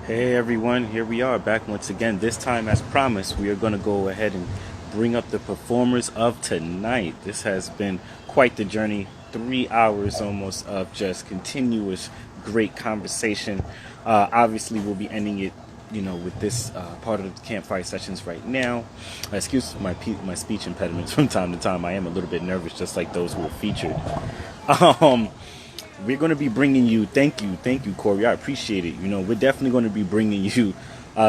Hey everyone, here we are back once again. This time, as promised, we are going to go ahead and bring up the performers of tonight. This has been quite the journey. 3 hours almost of just continuous great conversation. Obviously, we'll be ending it, with this part of the Campfire Sessions right now. Excuse my speech impediments from time to time. I am a little bit nervous, just like those who are featured. Um, we're going to be bringing you, thank you, Corey. I appreciate it. We're definitely going to be bringing you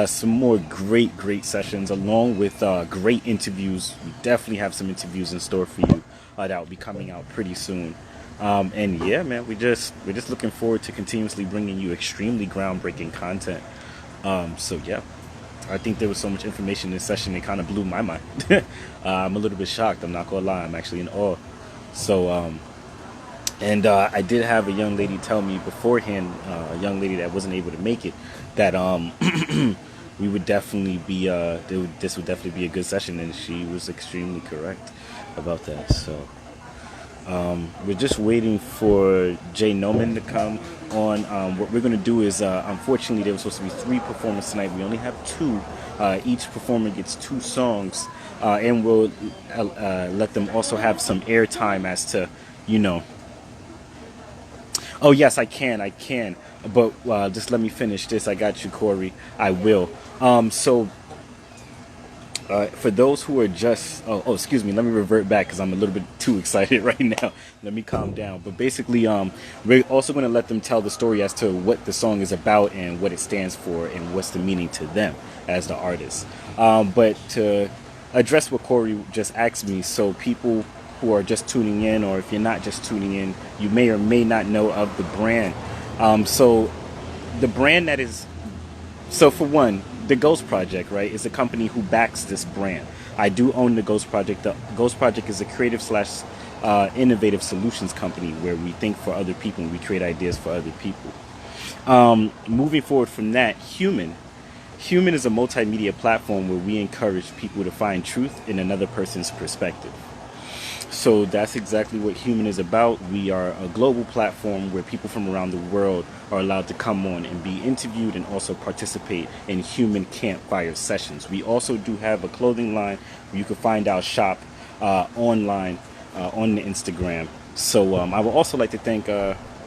some more great sessions along with great interviews. We definitely have some interviews in store for you that will be coming out pretty soon. And yeah, man, we're just looking forward to continuously bringing you extremely groundbreaking content. So yeah, I think there was so much information in this session it kind of blew my mind. I'm a little bit shocked. I'm not gonna lie. I'm actually in awe. So and I did have a young lady tell me beforehand, a young lady that wasn't able to make it, that we would definitely be, this would definitely be a good session, and she was extremely correct about that. So we're just waiting for Jay Noman to come on. What we're going to do is, unfortunately, there was supposed to be three performers tonight. We only have two. Each performer gets two songs, and we'll let them also have some airtime as to, you know, oh yes, I can, but just let me finish this. I got you, Corey. I will. For those who are just, excuse me, let me revert back because I'm a little bit too excited right now. Let me calm down. But basically, we're also going to let them tell the story as to what the song is about and what it stands for and what's the meaning to them as the artist. But to address what Corey just asked me, so people who are just tuning in, or if you're not just tuning in, you may or may not know of the brand. So the brand that is, so for one, the Ghost Project, right, is a company who backs this brand. I do own the Ghost Project. The Ghost Project is a creative slash innovative solutions company where we think for other people and we create ideas for other people. Moving forward from that, Human is a multimedia platform where we encourage people to find truth in another person's perspective. So that's exactly what Human is about. We are a global platform where people from around the world are allowed to come on and be interviewed and also participate in Human Campfire Sessions. We also do have a clothing line where you can find our shop online on the Instagram. So I would also like to thank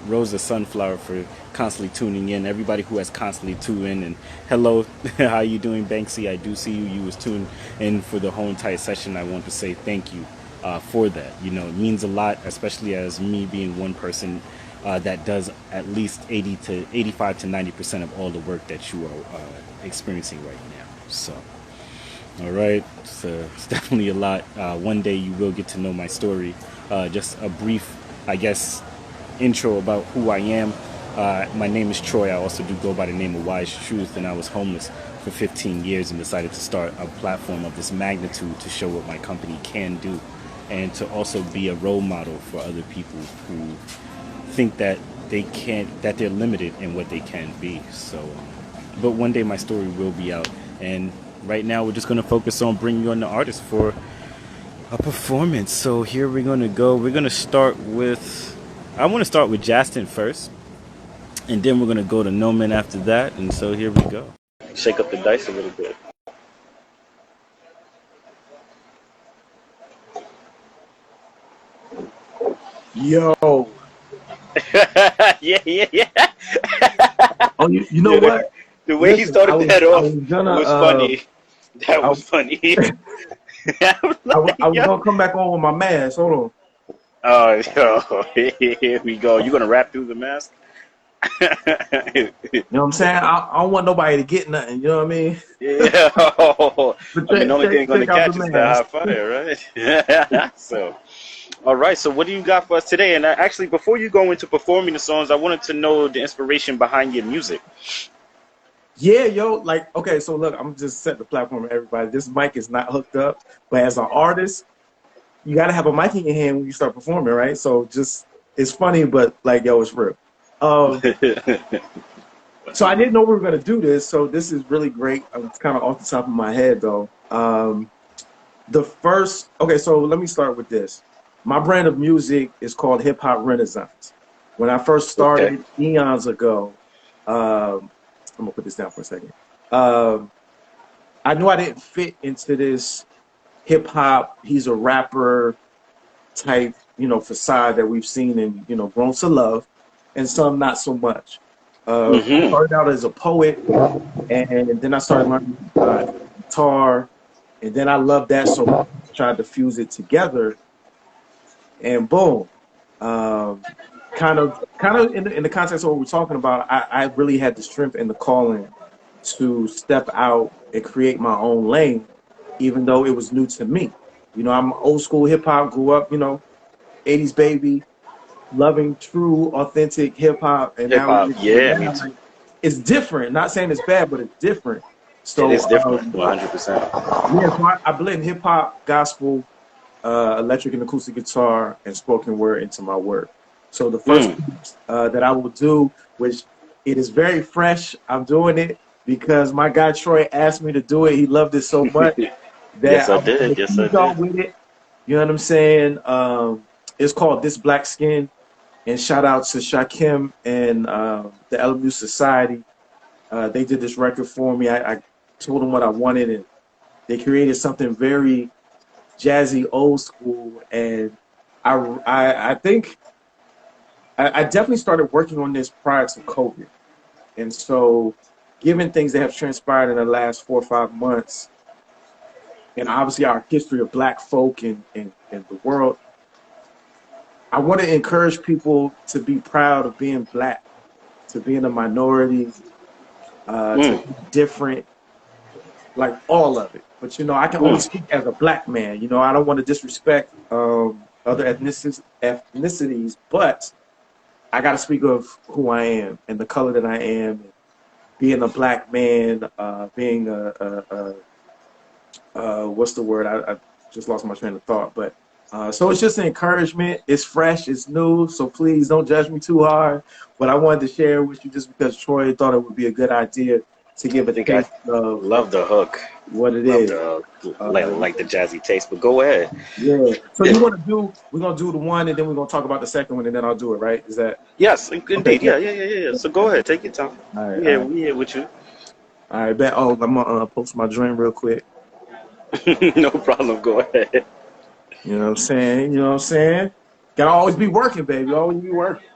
Rosa Sunflower for constantly tuning in. Everybody who has constantly tuned in. And hello, how you doing, Banksy? I do see you. You was tuned in for the whole entire session. I want to say thank you for that. It means a lot, especially as me being one person that does at least 80 to 85 to 90% of all the work that you are experiencing right now. So, all right, it's definitely a lot. One day you will get to know my story. Just a brief, I guess, intro about who I am. My name is Troy. I also do go by the name of Wise Truth, and I was homeless for 15 years and decided to start a platform of this magnitude to show what my company can do, and to also be a role model for other people who think that that they're limited in what they can be. So, but one day my story will be out, and right now we're just going to focus on bringing on the artist for a performance. So here we're going to go. We're going to start with, I want to start with Justin first, and then we're going to go to Noman after that. And so here we go. Shake up the dice a little bit. Yo. Yeah. Oh, you know Yeah, what? the way he Listen, I started was that I off was gonna was funny. That I, was funny. I was I like, was yo. gonna come back on with my mask. Hold on. Oh, yo, here we go. You gonna rap through the mask? You know what I'm saying? I don't want nobody to get nothing. You know what I mean? Yeah. But I mean, the only thing check gonna out the catch is the mask. hot fire, right? So, all right. So, what do you got for us today? And actually, before you go into performing the songs, I wanted to know the inspiration behind your music. Yeah, yo, like okay, so look, I'm just set the platform for everybody. This mic is not hooked up, but as an artist, you gotta have a mic in your hand when you start performing, right? So just it's funny, but like yo, it's real. Um, so I didn't know we were gonna do this, so this is really great. It's kind of off the top of my head though. Okay, so let me start with this. My brand of music is called Hip Hop Renaissance. When I first Okay. started eons ago, gonna put this down for a second. I knew I didn't fit into this hip hop. He's a rapper type, facade that we've seen and grown to love, and some not so much. I started out as a poet, and then I started learning guitar, and then I loved that, so I tried to fuse it together, and boom. Kind of in the context of what we're talking about, I really had the strength and the calling to step out and create my own lane, even though it was new to me. I'm old school hip hop, grew up, 80s baby, loving true, authentic hip hop. And Hip hop, now yeah, me too. it's different. Not saying it's bad, but it's different. So It is different, 100%. Yeah, so I blend hip hop, gospel, electric and acoustic guitar, and spoken word into my work. So the first piece that I will do, which it is very fresh, I'm doing it because my guy Troy asked me to do it. He loved it so much that Yes, I did. Yes, I did. With it. You know what I'm saying? It's called This Black Skin. And shout out to Shakim and the LMU Society. They did this record for me. I told them what I wanted, and they created something very jazzy, old school. And I think I definitely started working on this prior to COVID. And so, given things that have transpired in the last 4 or 5 months, and obviously our history of Black folk in the world, I want to encourage people to be proud of being Black, to being a minority, to be different, like all of it. But I can only speak as a Black man. I don't want to disrespect other ethnicities, but I got to speak of who I am and the color that I am, being a Black man, being what's the word? I just lost my train of thought, but. So it's just an encouragement. It's fresh, it's new, so please don't judge me too hard. But I wanted to share with you just because Troy thought it would be a good idea to give a taste of love the hook. What it is. Like the jazzy taste, but go ahead. Yeah. So we're gonna do the one and then we're gonna talk about the second one and then I'll do it, right? Is that Yes, indeed. Okay. Yeah. So go ahead, take your time. All right, we here with you. All right, bet. Oh, I'm gonna post my drink real quick. No problem, go ahead. You know what I'm saying? Gotta always be working, baby. Always be working.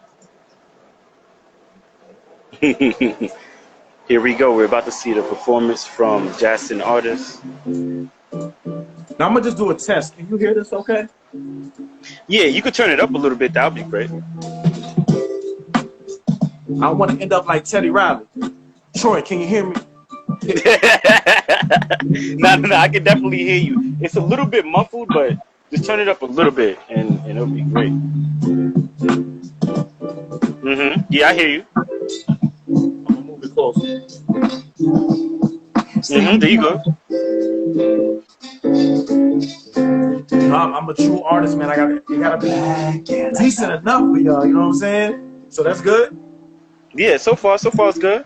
Here we go. We're about to see the performance from Jackson artist. Now I'm gonna just do a test. Can you hear this okay? Yeah, you could turn it up a little bit. That would be great. I want to end up like Teddy Riley. Troy, can you hear me? No, I can definitely hear you. It's a little bit muffled, but just turn it up a little bit, and it'll be great. Yeah, I hear you. I'm gonna move it closer. There you go. I'm a true artist, man. You gotta be decent enough for y'all. You know what I'm saying? So that's good. Yeah, so far it's good.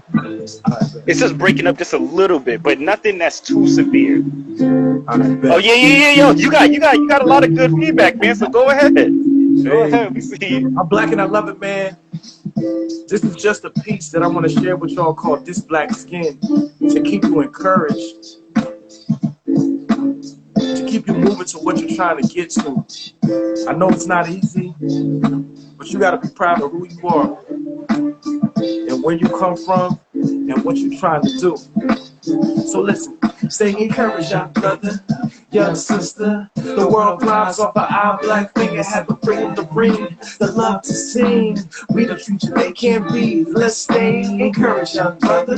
It's just breaking up just a little bit, but nothing that's too severe. Oh yeah, yo, you got a lot of good feedback, man. So go ahead. Go ahead, we see you. I'm Black and I love it, man. This is just a piece that I want to share with y'all called This Black Skin to keep you encouraged, to keep you moving to what you're trying to get to. I know it's not easy, but you got to be proud of who you are and where you come from and what you're trying to do. So listen, stay encouraged, young brother, young sister. The world climbs off our Black finger, have the freedom to bring, the love to sing. We the future they can't be. Let's stay encouraged, young brother,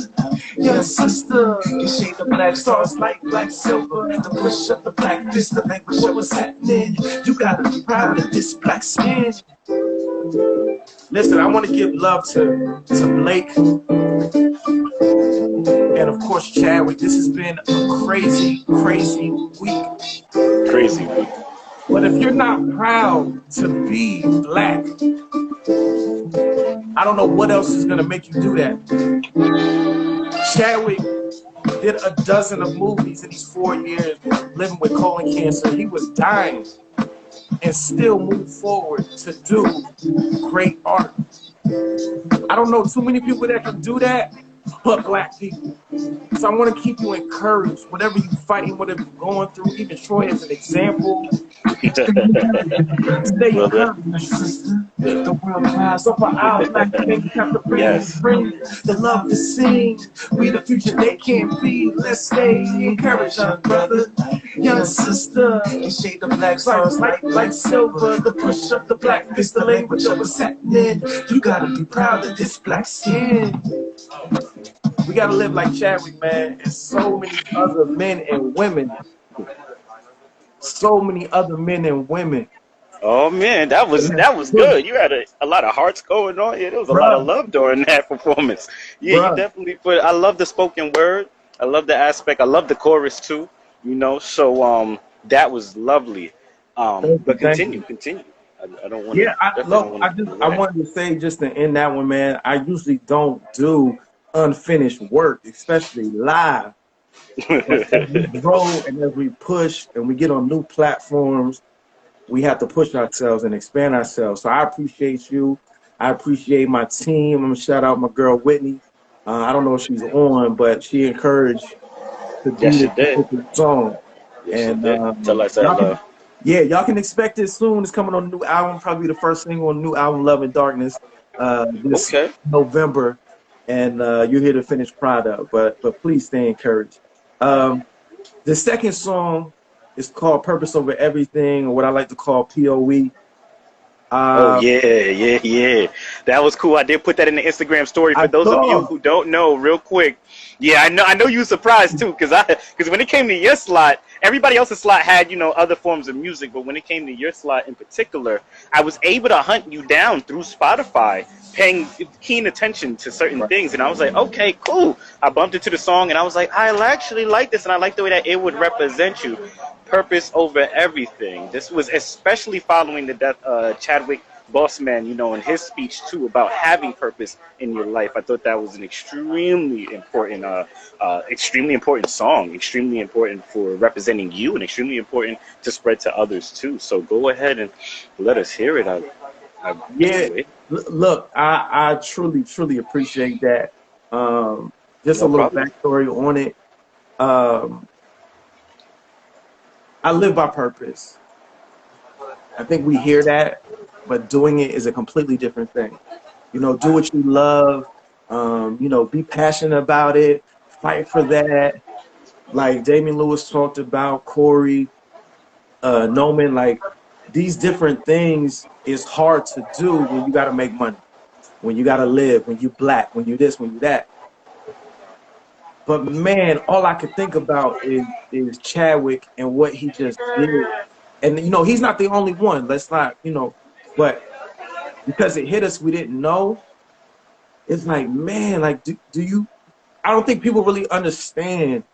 young sister. You shade the black stars like black silver, the push of the black fist, the language of what's happening. You gotta be proud of this black skin. Listen, I want to give love to Blake and of course Chadwick. This has been a crazy week. Crazy week. But if you're not proud to be Black, I don't know what else is gonna make you do that. Chadwick did a dozen of movies in these 4 years living with colon cancer. He was dying and still move forward to do great art. I don't know too many people that can do that, but black people. So I want to keep you encouraged, whatever you're fighting, whatever you're going through, even Troy as an example. Stay Brother. encouraged, sister. The world cries over our black babies have to bring Yes. the love to sing. We the future they can't be. Let's stay encouraged, young brother, young sister. You shade the black stars like silver. The push up the black fist, the language of what's happening. You gotta be proud of this black skin. We gotta live like Chadwick, man, and so many other men and women. So many other men and women. Oh man, that was good. You had a lot of hearts going on. Yeah, there was a lot of Bruh, love during that performance. Yeah, you bruh. definitely put. I love the spoken word. I love the aspect. I love the chorus too. You know, so that was lovely. Thank you, But thank continue, you. continue. I don't want to. Yeah, Definitely don't look, want to. I Right. wanted to say just to end that one, man. I usually don't do unfinished work, especially live. But as we grow and as we push and we get on new platforms, we have to push ourselves and expand ourselves. So I appreciate you. I appreciate my team. I'm gonna shout out my girl Whitney. I don't know if she's on, but she encouraged to do Yes, you this did. particular song. Yes, you And did. Tell us that y'all love. can, yeah, y'all can expect it soon. It's coming on the new album, probably the first single on the new album, Love and Darkness, this Okay. November. And you'll hear the finished product. But please stay encouraged. Um, the second song is called Purpose Over Everything, or what I like to call POE. Oh Uh, yeah, yeah, yeah. That was cool. I did put that in the Instagram story. I For those of you saw. who don't know, real quick. Yeah, I know you were surprised too, because when it came to your slot, everybody else's slot had other forms of music, but when it came to your slot in particular, I was able to hunt you down through Spotify, paying keen attention to certain things, and I was like, okay, cool. I bumped into the song, and I was like, I actually like this, and I like the way that it would represent you. Purpose over everything. This was especially following the death Chadwick Boseman, in his speech too about having purpose in your life. I thought that was an extremely important song, extremely important for representing you, and extremely important to spread to others too. So go ahead and let us hear it. I Yeah, can't wait. look, I truly, truly appreciate that. Just a No little problem. backstory on it. Um, I live by purpose. I think we hear that, but doing it is a completely different thing. Do what you love. Be passionate about it. Fight for that. Like Damian Lewis talked about, Corey, Noman, like these different things is hard to do when you got to make money, when you got to live, when you black, when you this, when you that. But man, all I could think about is Chadwick and what he just did. And he's not the only one. Let's not, but because it hit us, we didn't know. It's like, man, like do you I don't think people really understand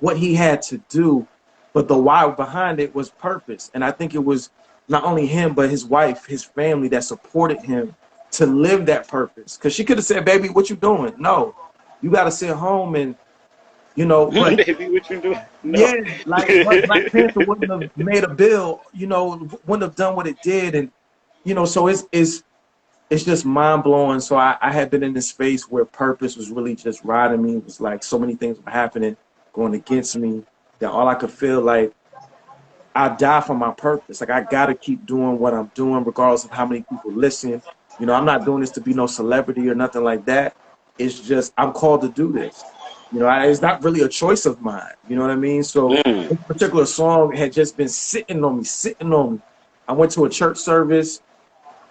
what he had to do, but the why behind it was purpose. And I think it was not only him, but his wife, his family that supported him to live that purpose. Because she could have said, baby, what you doing? No, you got to sit home and, but Baby, what you doing? No. yeah, like what Black Panther wouldn't have made a bill, wouldn't have done what it did. And, so it's just mind blowing. So I had been in this space where purpose was really just riding me. It was like so many things were happening, going against me, that all I could feel like I die for my purpose. Like I gotta keep doing what I'm doing, regardless of how many people listen. I'm not doing this to be no celebrity or nothing like that. It's just I'm called to do this. It's not really a choice of mine. You know what I mean? So Mm. this particular song had just been sitting on me, sitting on me. I went to a church service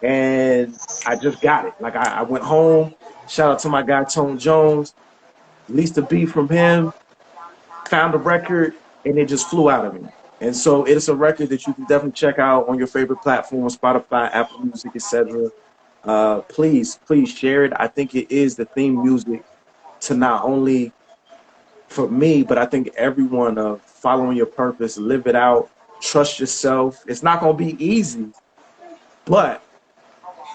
and I just got it. Like I went home. Shout out to my guy Tone Jones. Released a beat from him. Found a record, and it just flew out of me. And so it's a record that you can definitely check out on your favorite platform, Spotify, Apple Music, etc. Please, please share it. I think it is the theme music to not only for me, but I think everyone of following your purpose, live it out, trust yourself. It's not going to be easy, but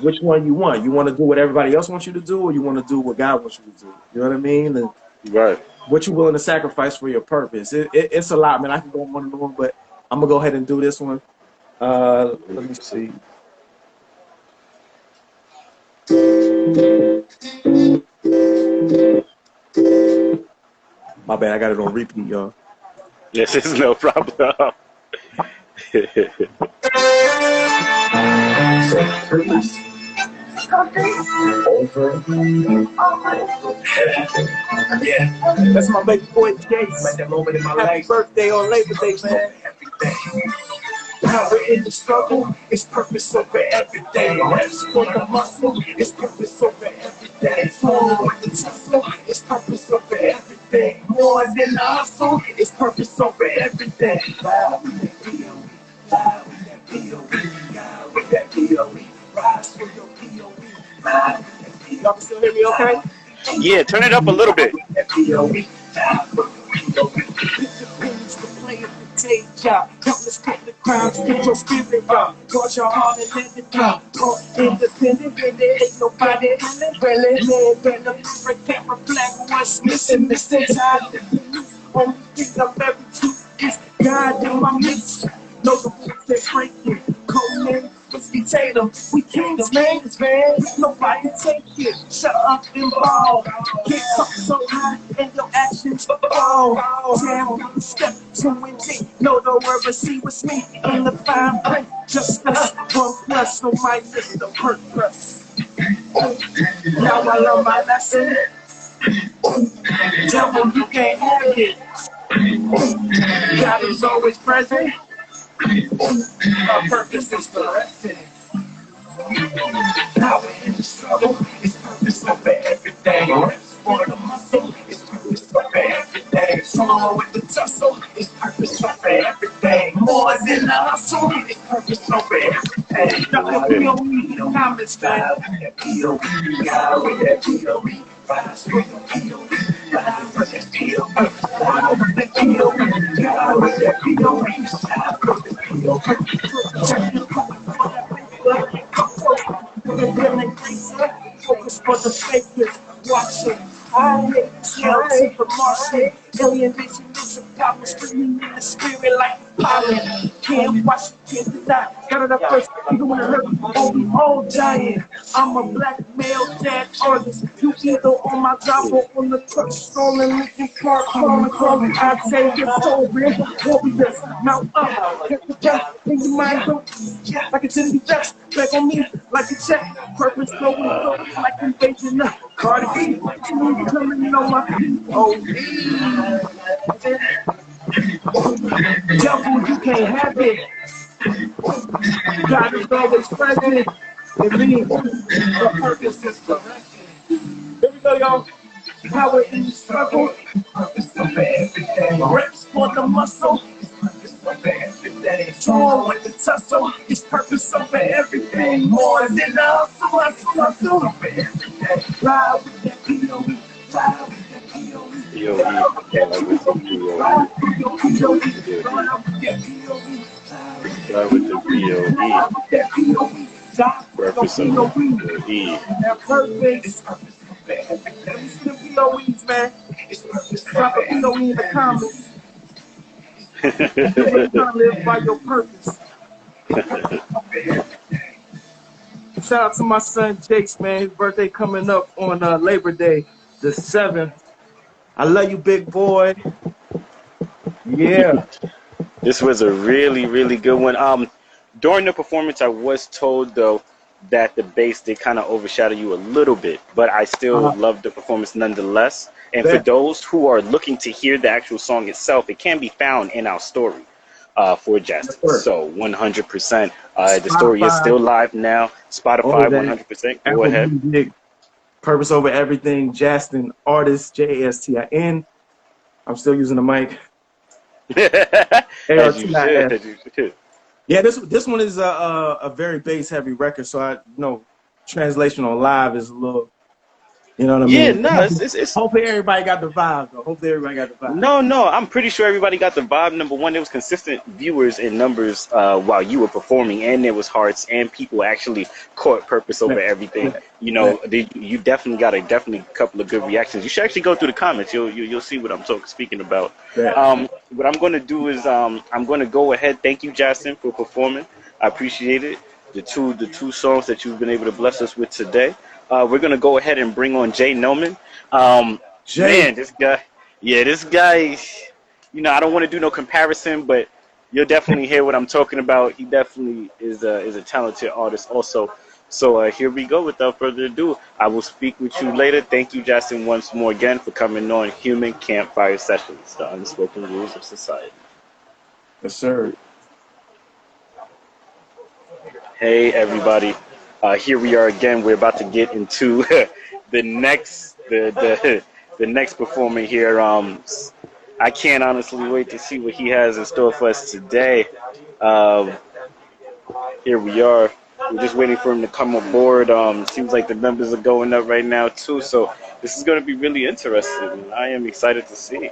which one you want? You want to do what everybody else wants you to do, or you want to do what God wants you to do? You know what I mean? And Right. what you willing to sacrifice for your purpose. It's a lot, man. I can go on and on, but I'm gonna go ahead and do this one. Let me see. My bad, I got it on repeat, y'all. Yes, it's no problem. Purpose over. Yeah, that's my baby boy Jace. Like that moment in my life. Happy birthday on Labor Day, man. Power in the struggle, it's purpose over every day. Reps for the muscle, it's purpose over every day. Flow with the tussle, it's purpose over everything. More than the hustle, it's purpose over everything. Loud with that POE, loud with that POE, loud with that POE. Rise for your POE, loud with that POE. Y'all can still hear me okay? Yeah, turn it up a little bit. Day job, countless couple crimes, get your spirit up, guard your heart and let it drop. Independent, and there ain't nobody really, man, better can't reflect what's missing, missing time. Only thing I'm ever to is God in my midst. Know the rules that break it. Cold name, whiskey Tatum. We kings, man. Nobody take it. Shut up and ball. Can't talk so high and your actions fall down. Step 2 and D. Know the word, but see what's me in the fine print. Just us, 1 plus, so my list the purpose. Now I learn my lesson. Devil, you can't have it. God is always present. Our purpose is blessing. Power in the struggle is purpose over everything. Reps for the muscle is purpose over everything. Flow with the tussle is purpose over everything. More than the hustle is purpose over everything. Nothing POE, comments, man. That POE, God with that POE. Rise for the POE. Rise for that POE. Rise for that POE. God with that POE. Rise for the POE. Focus for the fakers, watching. I hate hell to the Martian. Alien vision is a power screaming in the spirit like pollen. Can't watch it, can't deny. Got it up first, even when it hurt. Oh, we all dying. I'm a black male dad artist. You either on my job or on the truck, strolling, Lincoln Park, calling. I say your soul, man. Warriors, mount up. Get the death in your mind, go. Like it's in the dust. Back on me, like a check. Purpose going like invasion. Cardi B, coming on my oh, devil, you can't have it. God is always present. It means the purpose is correction. Here we go, y'all. Power in the struggle. Purpose of everything. Reps for the muscle. Purpose of everything. Draw with the tussle. It's purpose over everything. More than the hustle over everything. Ride with that POE. Ride with that POE. Start with the POE. Purpose of the E. That purpose. Let me see the POEs, man. Drop a POE in the comments. You're trying to live by your purpose. Shout out to my son Jace, man. His birthday coming up on Labor Day, the 7th. I love you, big boy. Yeah. This was a really, really good one. During the performance, I was told though that the bass did kind of overshadow you a little bit, but I still loved the performance nonetheless. And for those who are looking to hear the actual song itself, it can be found in our story for Justin. So 100%. The story is still live now. Spotify, 100%. Go ahead. Purpose over everything. Justin, artist, Jastin. I'm still using the mic. As you should. Yeah, this one is a very bass heavy record, so translation on live is a little, you know what I mean? Yeah, no, it's hopefully everybody got the vibe though. Hopefully everybody got the vibe. No, I'm pretty sure everybody got the vibe. Number one, there was consistent viewers in numbers while you were performing, and there was hearts, and people actually caught purpose over everything. You know, you definitely got a couple of good reactions. You should actually go through the comments. You'll see what I'm speaking about. What I'm going to do is I'm going to go ahead. Thank you, Justin, for performing. I appreciate it. The two songs that you've been able to bless us with today. We're going to go ahead and bring on Jay Noman. Man, this guy, Yeah, this guy, I don't want to do no comparison, but you'll definitely hear what I'm talking about. He definitely is a talented artist also. So here we go. Without further ado, I will speak with you later. Thank you, Justin, once more again for coming on Human Campfire Sessions, the unspoken rules of society. Yes, sir. Hey, everybody. Here we are again. We're about to get into the next performer here. I can't honestly wait to see what he has in store for us today. Um, Here we are. We're just waiting for him to come aboard. Seems like the numbers are going up right now too. So this is going to be really interesting. I am excited to see.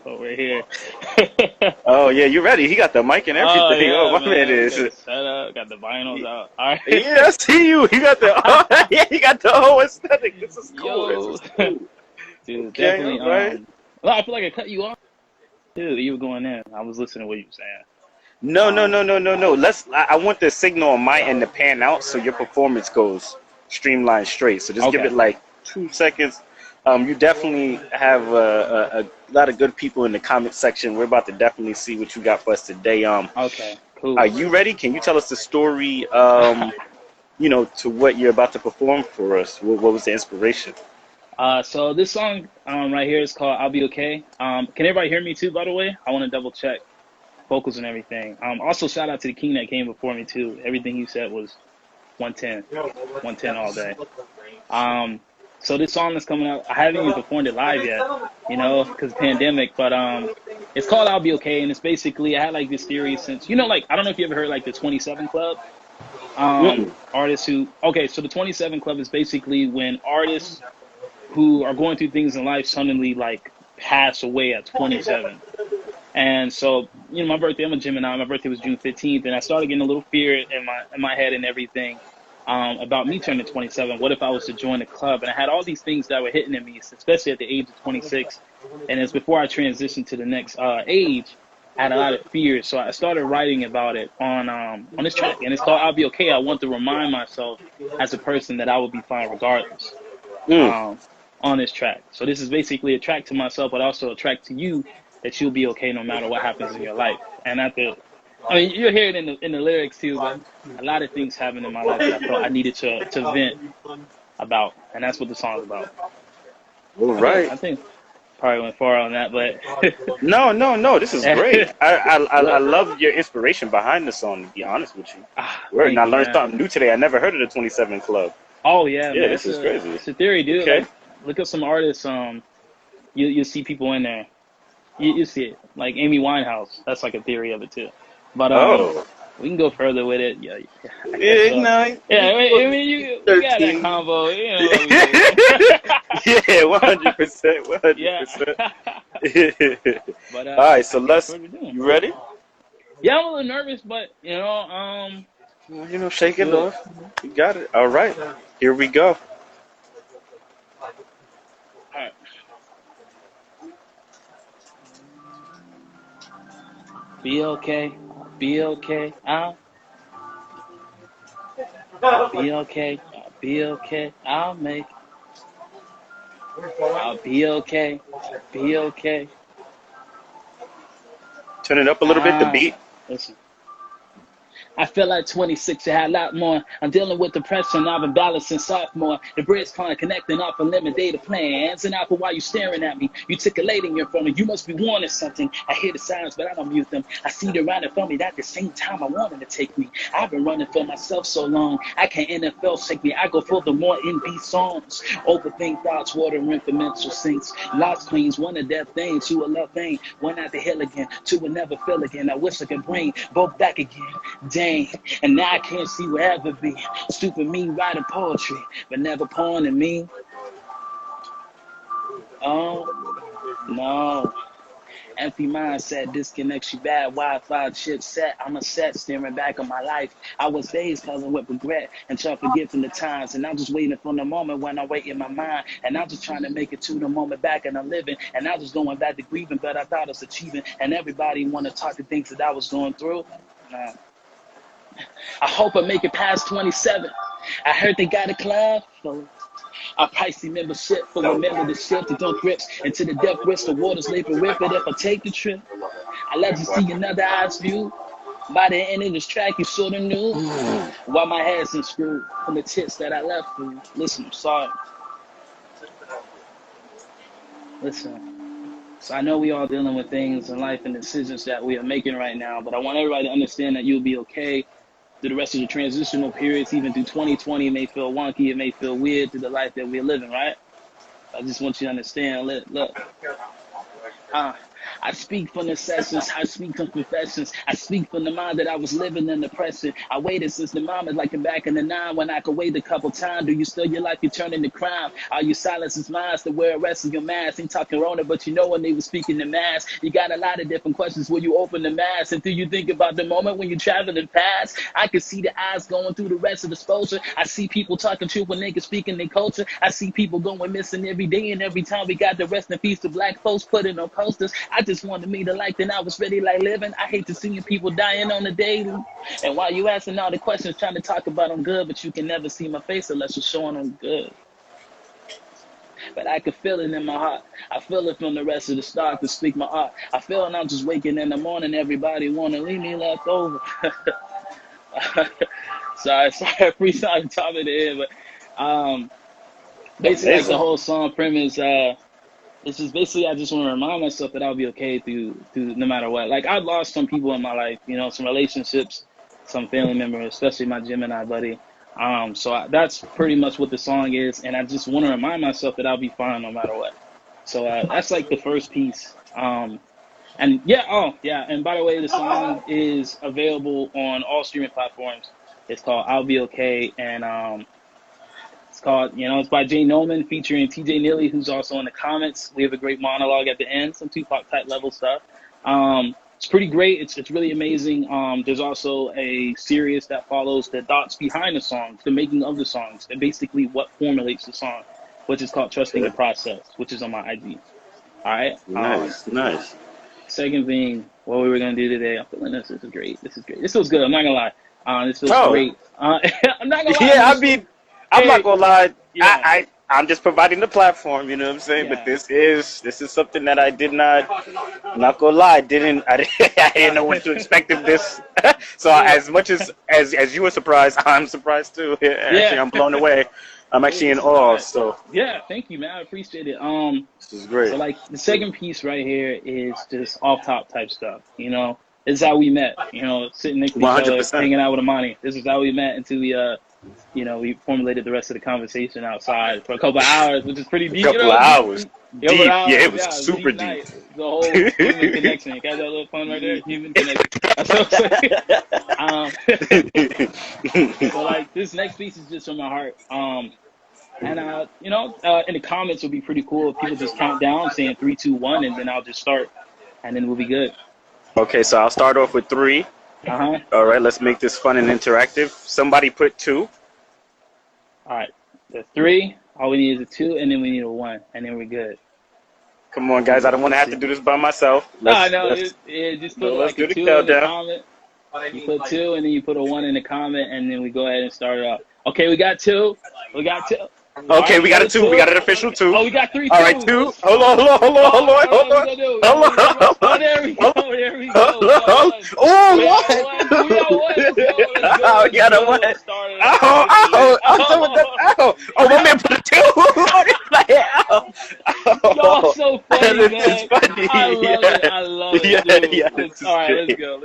Over here. Oh yeah, you ready? He got the mic and Oh everything. Oh yeah, my man man. We got is. the setup, got the vinyls out. All right. Yeah, I see you. He got the. Oh, yeah, he got the whole aesthetic. This is cool. This Yo. is cool. Dude, Okay, definitely all right. well, I feel like I cut you off. Dude, you were going in. I was listening to what you were saying. No, no, Um no, no, no, no. I want the signal on my end to pan out so your performance goes streamlined straight. So just give okay. it like 2 seconds. You definitely have a lot of good people in the comment section. We're about to definitely see what you got for us today. Okay, Are cool. you ready? Can you tell us the story? To what you're about to perform for us. What was the inspiration? So this song right here is called I'll Be Okay. Can everybody hear me too, by the way? I want to double check vocals and everything. Also shout out to the king that came before me too. Everything he said was 110. 110 all day. Um, so this song is coming out. I haven't even performed it live yet, because pandemic. But it's called "I'll Be Okay," and it's basically I had like this theory since like I don't know if you ever heard like the 27 Club. Mm-mm. Artists who so the 27 Club is basically when artists who are going through things in life suddenly like pass away at 27. And so, my birthday, I'm a Gemini. My birthday was June 15th, and I started getting a little fear in my head and everything about me turning 27. What if I was to join a club? And I had all these things that were hitting at me, especially at the age of 26. And it's before I transitioned to the next age, I had a lot of fears. So I started writing about it on this track, and it's called "I'll Be Okay." I want to remind myself as a person that I will be fine regardless. Mm. Um, on this track. So this is basically a track to myself, but also a track to you that you'll be okay no matter what happens in your life. And you'll hear it in the lyrics too, but a lot of things happened in my life that I felt I needed to vent about, and that's what the song's about. All I think right. I think probably went far on that, but No, no, no. This is great. I look, love your inspiration behind the song. To be honest with you, word. And thank I you, learned man. something new today. I never heard of the 27 Club. Oh yeah, Yeah, man, this is crazy. it's a theory, dude. Okay. Like, look up some artists. You see people in there. You see it, like Amy Winehouse. That's like a theory of it too. But Oh. we can go further with it. Yeah, I cut Yeah, you off. no, Yeah, we I go mean, we got that 13. combo. You know what we do. Yeah, 100%, Yeah. 100%. But All right, so without let's. further ado, You ready? yeah, I'm a little nervous, but Well, shake let's it do it. off. You got it. All right, here we go. All right, be okay, be okay. I'll be okay, I'll be okay. I'll make it. I'll be okay, I'll be okay. Turn it up a little bit. The beat. Listen. I feel like 26, I had a lot more. I'm dealing with depression, I've been balancing sophomore. The bridge can't connecting off eliminated plans. And after while you staring at me, you articulating your phone. You must be wanting something. I hear the signs, but I don't mute them. I see them running for me at the same time I want them to take me. I've been running for myself so long, I can't NFL shake me. I go for the more NB songs. Overthink thoughts, watering for mental sinks. Lost queens, one of death things, to a love vein. One at the hill again, to will never feel again. I wish I could bring both back again. Dang, and now I can't see wherever be. Stupid me writing poetry, but never pouring in me. Oh, no. Empty mindset disconnects you bad Wi-Fi chip set. I'm a set staring back on my life. I was days puzzling with regret and trying to forget from the times. And I'm just waiting for the moment when I wait in my mind. And I'm just trying to make it to the moment back and I'm living. And I'm just going back to grieving, but I thought I was achieving. And everybody want to talk the things that I was going through. Nah. I hope I make it past 27. I heard they got a club full. Our pricey membership, but remember the ship that don't grips into the depth grips, the waters labor with it. If I take the trip, I let you see another eye's view. By the end of this track, you sort of knew why my head's unscrewed from the tits that I left for you. Listen, I'm sorry. Listen, so I know we all dealing with things in life and decisions that we are making right now, but I want everybody to understand that you'll be okay through the rest of the transitional periods. Even through 2020, it may feel wonky, it may feel weird through the life that we're living, right? I just want you to understand, look. I speak from the sessions, I speak from confessions, I speak from the mind that I was living in depression. I waited since the moment like back in the 9 when I could wait a couple times. Do you still your life you turn into crime? Are you silences minds to wear a rest of your mask? Ain't talking Rona, but you know when they were speaking the mass. You got a lot of different questions when you open the mask. And do you think about the moment when you traveling past? I can see the eyes going through the rest of the exposure. I see people talking truth when they can speak in their culture. I see people going missing every day, and every time we got the rest in peace to black folks putting on posters. I just wanted me to like that I was ready like living. I hate to see people dying on the daily. And while you asking all the questions, trying to talk about them good, but you can never see my face unless you're showing them good. But I can feel it in my heart. I feel it from the rest of the start to speak my art. I feel it, I'm just waking in the morning. Everybody want to leave me left over. sorry, freestyle top of the head, but basically like the whole song premise, this is basically, I just want to remind myself that I'll be okay through no matter what. Like, I've lost some people in my life, you know, some relationships, some family members, especially my Gemini buddy. That's pretty much what the song is, and I just want to remind myself that I'll be fine no matter what. So that's like the first piece. And by the way, the song is available on all streaming platforms. It's called I'll Be Okay, and it's called, it's by Jay Noman featuring TJ Neely, who's also in the comments. We have a great monologue at the end, some Tupac type level stuff. It's pretty great. It's really amazing. There's also a series that follows the thoughts behind the songs, the making of the songs, and basically what formulates the song, which is called Trusting the Process, which is on my IG. All right. Nice. Second thing, what we were gonna do today. I'm feeling this. This is great. This feels good. I'm not gonna lie. This feels great. I'm not gonna lie. Yeah, I'm not gonna lie. Yeah. I'm just providing the platform, you know what I'm saying? Yeah. But this is something that I did not. I'm not gonna lie. I didn't know what to expect of this. So as much as you were surprised, I'm surprised too. Actually, I'm blown away. I'm actually in awe. So yeah, thank you, man. I appreciate it. This is great. So like the second piece right here is just off top type stuff. This is how we met. Sitting next to each other, 100%. hanging out with Amani. This is how we met until we formulated the rest of the conversation outside for a couple of hours, which is pretty deep. A couple of hours. Deep. Yeah, it was super deep. Nice. The whole human connection. You got that little fun right there? Human connection. That's what I'm saying. So like this next piece is just from my heart. In the comments would be pretty cool if people just count down saying 3, 2, 1, and then I'll just start, and then we'll be good. Okay, so I'll start off with 3. All right, let's make this fun and interactive. Somebody put 2. All right, the 3. All we need is a 2, and then we need a 1, and then we're good. Come on, guys. I don't want to have to do this by myself. Just put like a 2 in the comment. You put 2, and then you put a 1 in the comment, and then we go ahead and start it up. Okay, we got 2. Okay, we got a 2. We got an official 2. Oh, we got 3. All right, 2. Hold on. Oh, there we go. Oh, 1. We got a 1. Oh, my man put a 2. Y'all so funny, man. It's funny. I love it. Yeah. All right, let's go.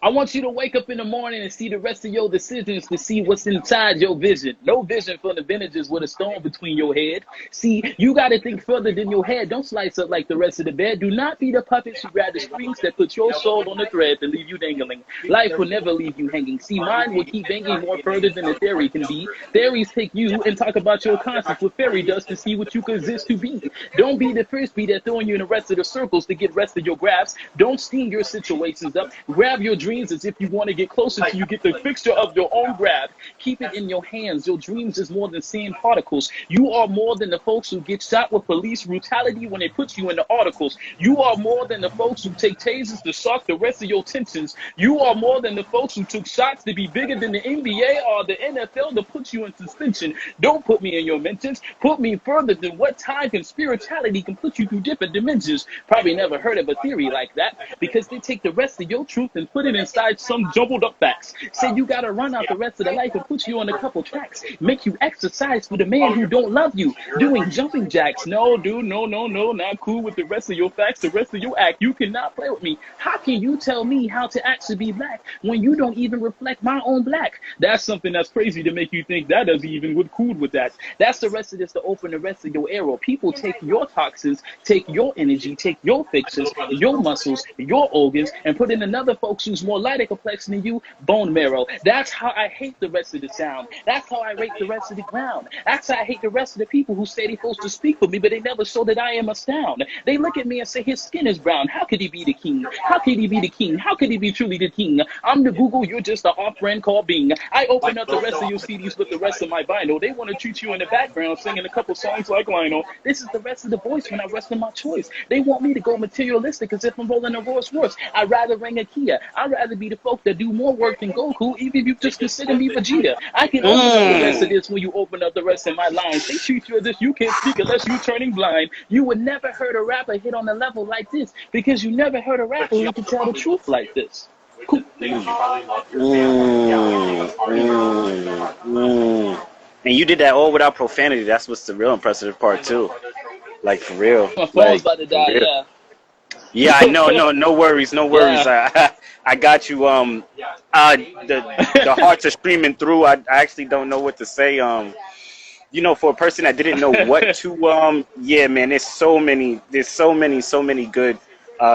I want you to wake up in the morning and see the rest of your decisions to see what's inside your vision. No vision for the vintages with a stone between your head. See, you got to think further than your head. Don't slice up like the rest of the bed. Do not be the puppets who grab the strings that put your soul on the thread and leave you dangling. Life will never leave you hanging. See, mine will keep banging more further than a theory can be. Theories take you and talk about your concepts with fairy dust to see what you can exist to be. Don't be the first bee that's throwing you in the rest of the circles to get rest of your grasp. Don't steam your situations up. Grab your dreams dreams as if you want to get closer to you. Get the fixture of your own grab. Keep it in your hands. Your dreams is more than sand particles. You are more than the folks who get shot with police brutality when they put you in the articles. You are more than the folks who take tasers to shock the rest of your tensions. You are more than the folks who took shots to be bigger than the NBA or the NFL to put you in suspension. Don't put me in your mentions. Put me further than what time and spirituality can put you through different dimensions. Probably never heard of a theory like that, because they take the rest of your truth and put it inside some jumbled up facts. Say you gotta run out the rest of the life and put you on a couple tracks. Make you exercise for the man who don't love you. Doing jumping jacks. No, dude, no, not cool with the rest of your facts, the rest of your act. You cannot play with me. How can you tell me how to actually be black when you don't even reflect my own black? That's something that's crazy to make you think that doesn't even look cool with that. That's the rest of this to open the rest of your arrow. People take your toxins, take your energy, take your fixes, your muscles, your organs, and put in another folks who's more lighter complexion than you, bone marrow. That's how I hate the rest of the sound. That's how I rate the rest of the ground. That's how I hate the rest of the people who say they're supposed to speak for me, but they never show that I am a sound. They look at me and say his skin is brown. How could he be the king? How could he be the king? How could he be truly the king? I'm the Google, you're just an off-brand called Bing. I open up the rest of your CDs with the rest of my vinyl. They want to treat you in the background singing a couple songs like Lionel. This is the rest of the voice when I rest in my choice. They want me to go materialistic as if I'm rolling a Rolls Royce. I'd rather ring a Kia. I'd rather be the folk that do more work than Goku, even if you just consider me Vegeta. I can open up the rest of this when you open up the rest of my lines. They treat you as if you can't speak unless you're turning blind. You would never heard a rapper hit on a level like this because you never heard a rapper who could tell the truth like this. Cool. And you did that all without profanity. That's what's the real impressive part too. Like for real. My phone's Like, about to die, yeah. yeah, I know. No worries. Yeah. I got you. The hearts are streaming through. I actually don't know what to say. You know, for a person that didn't know what to, yeah, man, there's so many good,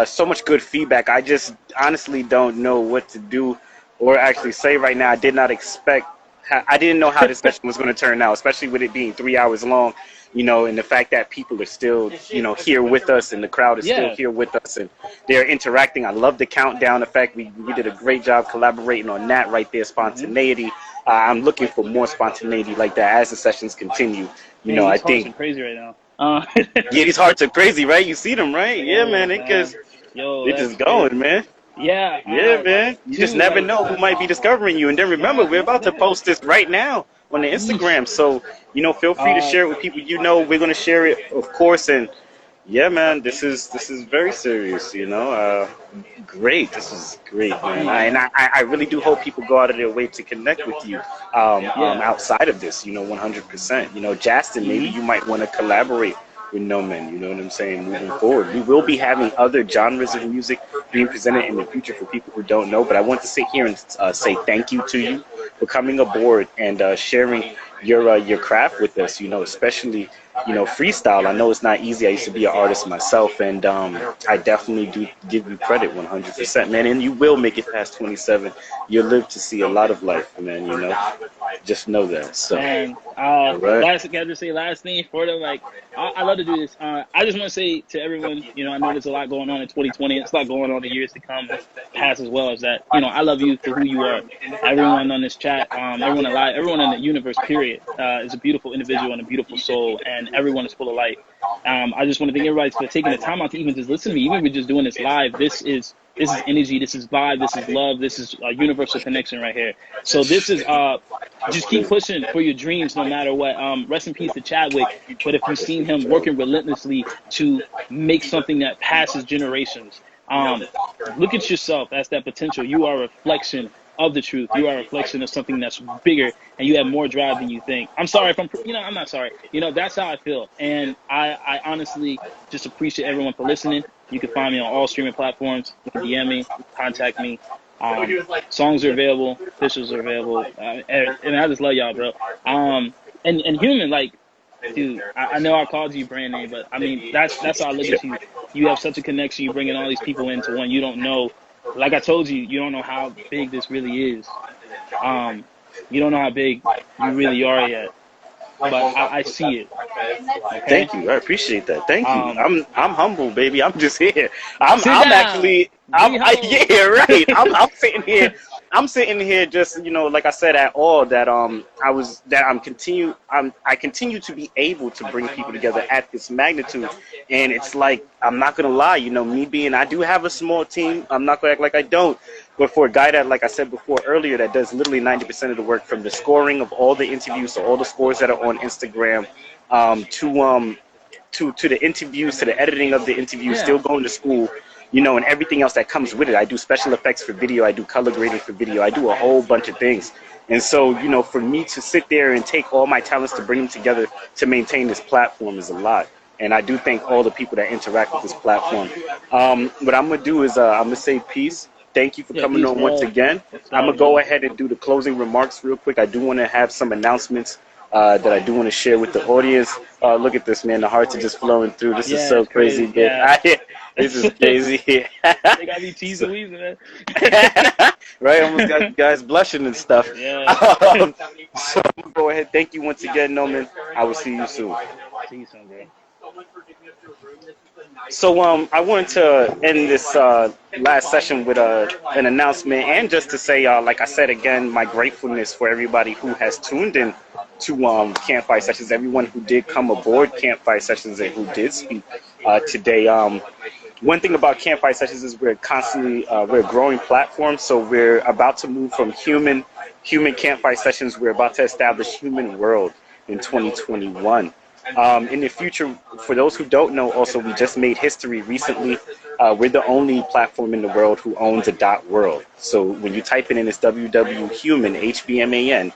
so much good feedback. I just honestly don't know what to do or actually say right now. I did not expect, I didn't know how this session was going to turn out, especially with it being 3 hours long, you know, and the fact that people are still, you know, here with us and the crowd is still here with us and they're interacting. I love the countdown effect. We did a great job collaborating on that right there, spontaneity. I'm looking for more spontaneity like that as the sessions continue. You know, I think crazy right now. yeah, these hearts are crazy, right? You see them, right? Yeah, man. They just going, man. Yeah. Yeah, man. You just never know who might be discovering you. And then remember, we're about to post this right now on the Instagram. So, you know, feel free to share it with people you know. We're going to share it, of course. And yeah, man, this is very serious, you know. Great. This is great, man. I really do hope people go out of their way to connect with you outside of this, you know, 100%. You know, Justin, maybe you might want to collaborate with No Men, you know what I'm saying, moving forward. We will be having other genres of music being presented in the future for people who don't know, but I want to sit here and say thank you to you for coming aboard and sharing your craft with us, you know, especially, you know, freestyle. I know it's not easy. I used to be an artist myself, and I definitely do give you credit 100%, man. And you will make it past 27. You'll live to see a lot of life, man, you know. Just know that. So, and last thing for them, like, I love to do this. I just want to say to everyone, you know, I know there's a lot going on in 2020. It's a lot going on in years to come, past as well as that. You know, I love you for who you are. Everyone on this chat, everyone alive, everyone in the universe, period, is a beautiful individual and a beautiful soul, and everyone is full of light. I just want to thank everybody for taking the time out to even just listen to me. Even if we're just doing this live, this is energy, this is vibe, this is love, this is a universal connection right here. So this is just keep pushing for your dreams no matter what. Rest in peace to Chadwick, but if you've seen him working relentlessly to make something that passes generations, look at yourself as that potential. You are a reflection of the truth. You are a reflection of something that's bigger, and you have more drive than you think. I'm sorry if I'm not sorry. You know, that's how I feel. And I honestly just appreciate everyone for listening. You can find me on all streaming platforms. You can DM me, contact me. Songs are available, officials are available. And I just love y'all, bro. And Human, like, dude, I know I called you brand name, but I mean, that's how I look at you. You have such a connection. You're bringing all these people into one. You don't know. Like I told you, you don't know how big this really is. You don't know how big you really are yet. but I see it. Okay. Thank you. I appreciate that. Thank you. I'm humble, baby. I'm just here. Sit I'm down. actually Be humble. yeah, right. I'm sitting here. I'm sitting here just, like I said at all that I continue to be able to bring people together at this magnitude. And it's like, I'm not gonna lie, me being, I do have a small team. I'm not gonna act like I don't. But for a guy that, like I said before earlier, that does literally 90% of the work, from the scoring of all the interviews, so all the scores that are on Instagram, to the interviews, to the editing of the interviews, still going to school, and everything else that comes with it. I do special effects for video. I do color grading for video. I do a whole bunch of things. And so, for me to sit there and take all my talents to bring them together to maintain this platform is a lot. And I do thank all the people that interact with this platform. What I'm going to do is I'm going to say peace. Thank you for coming on once again. I'm going to go ahead and do the closing remarks real quick. I do want to have some announcements that I do want to share with the audience. Look at this, man. The hearts are just flowing through. This is so crazy. Yeah. This is crazy. They got me teasing, man. Right? Almost got you guys blushing and stuff. Yeah. So I'm going to go ahead. Thank you once again, Noman. I will see you soon. See you soon, bro. So I wanted to end this last session with an announcement, and just to say, like I said again, my gratefulness for everybody who has tuned in to Campfire Sessions, everyone who did come aboard Campfire Sessions and who did speak today. One thing about Campfire Sessions is we're a growing platform, so we're about to move from human Campfire Sessions. We're about to establish Human World in 2021. In the future, for those who don't know, also, we just made history recently. We're the only platform in the world who owns a .world. So when you type it in, it's www.human, HVMAN,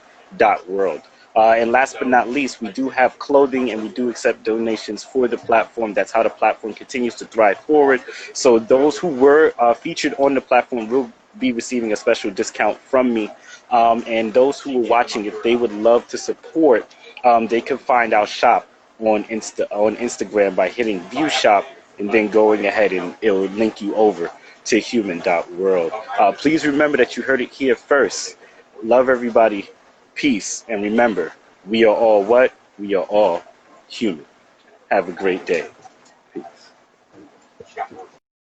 .world. And last but not least, we do have clothing, and we do accept donations for the platform. That's how the platform continues to thrive forward. So those who were featured on the platform will be receiving a special discount from me. And those who are watching, if they would love to support, they can find our shop on Instagram by hitting view shop and then going ahead, and it will link you over to human.world. Please remember that you heard it here first. Love everybody. Peace. And remember, we are all what? We are all human. Have a great day. Peace.